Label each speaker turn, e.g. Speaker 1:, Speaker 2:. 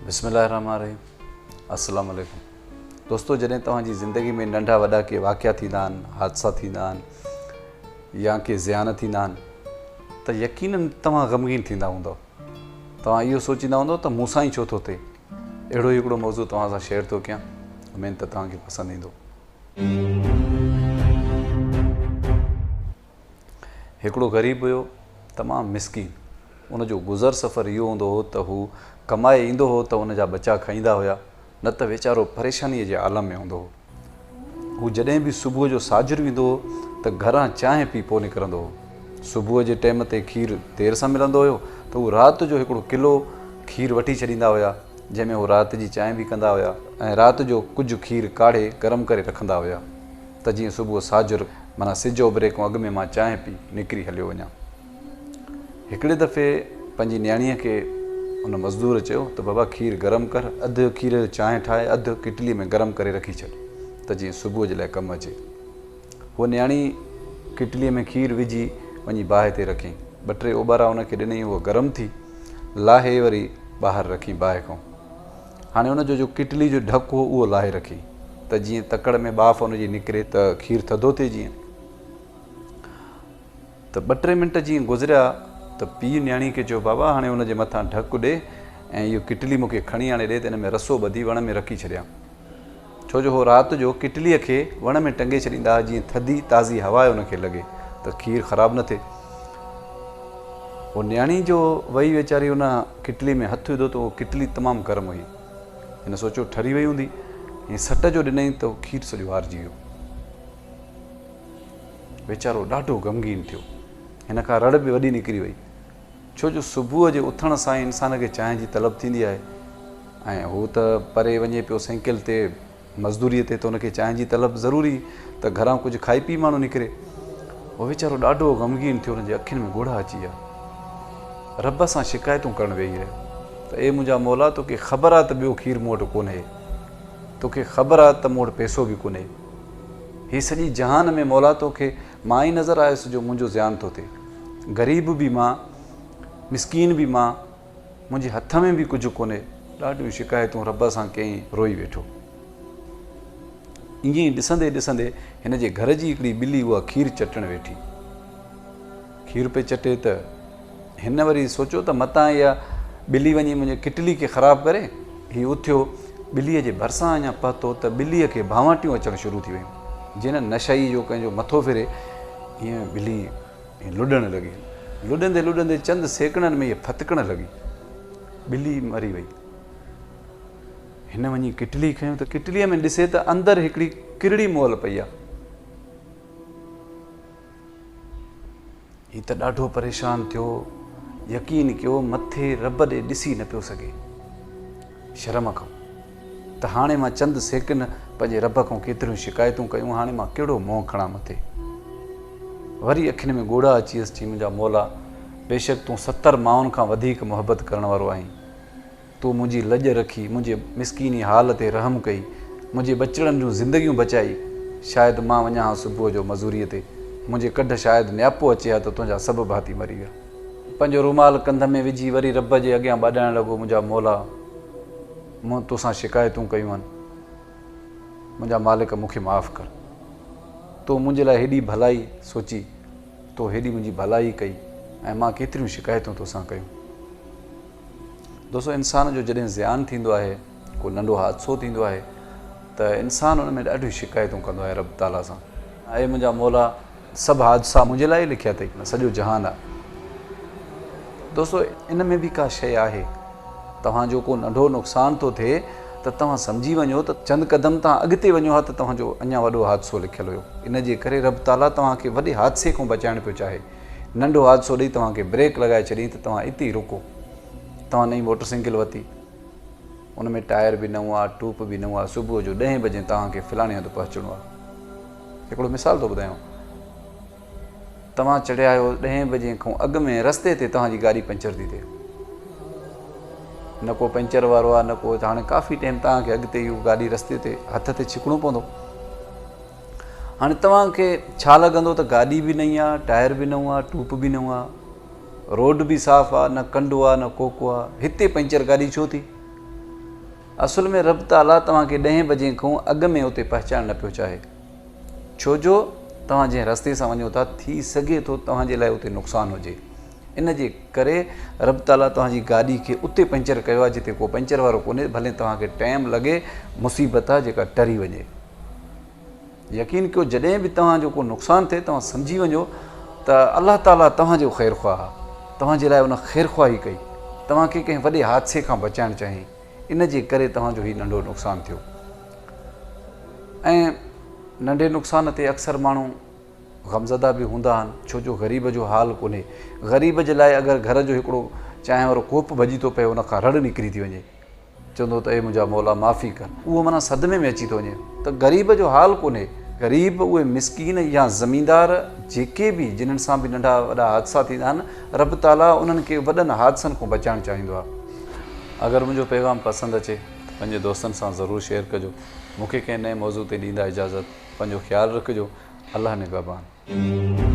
Speaker 1: बिस्मिल्लाहिर्रहमानिर्रहीम। अस्सलाम वालेकुम दोस्तों, जॾहिं तव्हांजी ज़िंदगी में नंढा वॾा के वाक़िया थींदा आहिनि, हादसा थींदा आहिनि या के ज़ियान थींदा आहिनि त यकीनन तव्हां ग़मगीन थींदा हूंदव। तव्हां इहो सोचींदा हूंदव त मूंसां ई छो थो थिए। अहिड़ो हिकिड़ो मौज़ू तव्हां सां शेयर थो कयां, उमेद त तव्हांखे पसंदि ईंदो। हिकिड़ो ग़रीब हुयो, तमामु मिसकीन। उनजो गुज़र सफ़र इहो हूंदो हो त हू कमाए ईंदो हो त उनजा बचा खाईंदा हुया, न त वीचारो परेशानीअ जे आलम में हूंदो हो। हू जॾहिं बि सुबुह जो साजुर ईंदो हो त घरां चांहि पी पोइ निकिरंदो हो। सुबुह जे टाइम ते खीरु देरि सां मिलंदो हुयो त हू राति जो हिकिड़ो किलो खीरु वठी छॾींदा हुया, जंहिंमें हू राति जी चांहि बि कंदा हुया ऐं राति जो कुझु खीरु काढ़े गरम करे रखंदा हुया त जीअं सुबुह साजुर माना सिज उभरे खां अॻु में मां चांहि पी निकिरी हलियो वञा। हिकिड़े दफ़े पंहिंजी न्याणीअ खे उन मज़दूर चयो त बाबा खीरु गरम कर, अधु खीर जो चांहि ठाहे, अधु किटलीअ में गरम करे रखी छॾ त जीअं सुबुह जे लाइ कमु अचे। उहा न्याणी किटलीअ में खीरु विझी वञी बाहि ते रखी, 2-3 ओॿारा उनखे ॾिनई, उहा गरम थी, लाहे वरी ॿाहिरि रखी बाहि खां। हाणे उनजो जो किटली जो ढकु हो उहो लाहे रखी त जीअं तकड़ में बाफ़ उनजी निकिरे त खीरु थधो थिए। जीअं त 2-3 मिंट जीअं गुज़रिया त पीउ न्याणी खे चयो, बाबा हाणे हुनजे मथां ढकु ॾे ऐं इहो किटली मूंखे खणी आणे ॾे त हिन में रसो ॿधी वण में रखी छॾियां। छो जो हो राति जो किटलीअ खे वण में टंगे छॾींदा जीअं थधी ताज़ी हवा हुनखे लॻे त खीरु ख़राबु न थिए। उहो न्याणी जो वई वीचारी उन किटली में हथु विधो त उहो किटली तमामु गरम हुई। हिन सोचियो ठरी वई हूंदी, हीअं सट जो ॾिनई त उहो खीरु सॼो हारिजी वियो। वीचारो ॾाढो ग़मगीन थियो, हिन खां रड़ बि वॾी निकिरी वई। छो जो सुबुह जे उथण सां ई इंसान खे चांहि जी तलब थींदी आहे ऐं हू त परे वञे पियो साइकिल ते मज़दूरीअ ते, त हुनखे चांहि जी तलब ज़रूरी त घरां कुझु खाई पी माण्हू निकिरे। उहो वीचारो ॾाढो ग़मगीन थियो, हुनजे अखियुनि में ॻोढ़ा अची विया। रब सां शिकायतूं करणु वेही रहियो त ए मुंहिंजा मौला, तोखे ख़बर आहे त ॿियो खीरु मूं वटि कोन्हे, तोखे ख़बर आहे त मूं वटि पैसो बि कोन्हे, हीअ सॼी जहान में मौला तोखे मां ई नज़र आयुसि जो मुंहिंजो ज़ियान थो थिए। ग़रीब बि मां, मिसकीन बि मां, मुंहिंजे हथ में बि कुझु कोन्हे। ॾाढियूं शिकायतूं रब सां कयईं, रोई वेठो। ईअं ई ॾिसंदे ॾिसंदे हिन जे घर जी हिकिड़ी ॿिली उहा खीरु चटणु वेठी। खीरु पे चटे त हिन वरी सोचियो त मतां इहा ॿिली वञी मुंहिंजे किटली खे ख़राबु करे। हीउ उथियो, ॿिलीअ जे भरिसां अञा पहुतो त ॿिलीअ खे भांवाटियूं अचणु शुरू थी वियूं। जीअं न नशई जो कंहिंजो मथो फिरे, हीअं ॿिली लुॾणु लॻी। लुॾंदे लुॾंदे चंद सेकड़नि में हीअ फतकणु लॻी, ॿिली मरी वई। हिन वञी किटली खयूं त किटलीअ में ॾिसे त अंदरि हिकिड़ी किरड़ी मोल पई आहे। हीअ त ॾाढो परेशान थियो, यकीन कयो मथे रब ॾे ॾिसी न पियो सघे शर्म खां त हाणे मां चंद सेकंड पंहिंजे रब खां केतिरियूं शिकायतूं कयूं, हाणे मां कहिड़ो मोह खणां मथे। वरी अखियुनि में ॻोढ़ा अची वियसि, चई मुंहिंजा मौला, बेशक तूं 70 माण्हुनि खां वधीक मोहबत करण वारो आहीं। तूं मुंहिंजी लॼ रखी, मुंहिंजे मिसकीनी हाल ते रहम कई, मुंहिंजे बचड़नि जूं ज़िंदगियूं बचाई। शायदि मां वञा हा सुबुह जो मज़ूरीअ ते, मुंहिंजे कढ शायदि नियापो अचे हा त तुंहिंजा सभु भाती मरी विया। पंहिंजो रुमाल कंध में विझी वरी रब जे अॻियां ॿाॾाइण लॻो, मुंहिंजा मौला, मूं तोसां शिकायतूं कयूं आहिनि, मुंहिंजा मालिक मूंखे माफ़ु कर। तो मुंहिंजे लाइ हेॾी भलाई सोची, तो हेॾी मुंहिंजी भलाई कई ऐं मां केतिरियूं शिकायतूं तोसां कयूं। दोस्तो, इंसान जो जॾहिं ज़ियान थींदो आहे, को नंढो हादसो थींदो आहे त इंसानु उन में ॾाढियूं शिकायतूं कंदो आहे रब ताला सां। ऐं मुंहिंजा मौला, सभु हादसा मुंहिंजे लाइ लिखिया अथई, सॼो जहान आहे। दोस्तो, इन में बि का शइ आहे, तव्हांजो को नंढो नुक़सानु थो थिए त तव्हां सम्झी वञो त चंद क़दम तव्हां अॻिते वञो हा त तव्हांजो अञा वॾो हादसो लिखियलु हुयो। इन जे करे रब ताला तव्हांखे वॾे हादसे खां बचाइणु पियो चाहे। नंढो हादसो ॾेई तव्हांखे ब्रेक लॻाए छॾी त तव्हां हिते ई रुको। तव्हां नई मोटरसाइकिल वरिती, उन में टायर बि न हुआ, टूप बि न हुआ, सुबुह जो 10 बजे तव्हांखे फलाणे हंधि पहुचणो आहे। हिकिड़ो मिसाल थो ॿुधायांव, तव्हां चढ़िया आहियो 10 बजे खां अॻु में, रस्ते ते तव्हांजी गाॾी पंचर थी थिए, न को पंचर वारो आहे न को, हाणे काफ़ी टाइम तव्हांखे अॻिते इहो गाॾी रस्ते ते हथ ते छिकणो पवंदो। हाणे तव्हांखे छा लॻंदो त गाॾी बि नई आहे, टायर बि न हुआ, टूप बि न हुआ, रोड बि साफ़ु आहे, न कंडो आहे न कोको आहे, हिते पंचर गाॾी छो थी? असुल में रब ताला तव्हांखे 10 बजे खां अॻु में उते पहुचाइणु न पियो चाहे, छो जो तव्हां जंहिं रस्ते सां वञो था थी सघे थो तव्हांजे लाइ उते नुक़सानु हुजे। इन जे करे रब ताला तव्हांजी गाॾी खे उते पंचर कयो आहे जिते को पंचर वारो कोन्हे, भले तव्हांखे टाइम लॻे, मुसीबत आहे जेका टरी वञे। यकीन कयो जॾहिं बि तव्हांजो को नुक़सानु थिए तव्हां सम्झी वञो त अलाह ताला तव्हांजो ख़ैरु ख़्वाह आहे, तव्हांजे लाइ उन ख़ैरु ख़्वाही कई, तव्हांखे कंहिं वॾे हादसे खां बचाइणु चाहीं, इन जे करे तव्हांजो हीउ नंढो नुक़सानु थियो। ऐं नंढे नुक़सान ते अक्सर माण्हू ग़मज़दा बि हूंदा आहिनि, छो जो ग़रीब जो हाल कोन्हे। ग़रीब जे लाइ अगरि घर जो हिकिड़ो चांहि वारो कोप भॼी थो पए, उनखां रड़ निकिरी थी वञे, चवंदो त ए मुंहिंजा मौला माफ़ी कर, उहो माना सदमे में अची थो वञे। त ग़रीब जो हाल कोन्हे, ग़रीब उहे मिसकीन या ज़मींदार जेके बि जिन्हनि सां बि नंढा वॾा हादसा थींदा आहिनि, रब ताला उन्हनि खे वॾनि हादसनि खां बचाइणु चाहींदो आहे। अगरि मुंहिंजो पैगाम पसंदि अचे त पंहिंजे दोस्तनि सां ज़रूरु शेयर कजो। मूंखे कंहिं नए मौज़ू ते ॾींदा इजाज़त। पंहिंजो ख़्यालु रखिजो। अलाह निगहबान।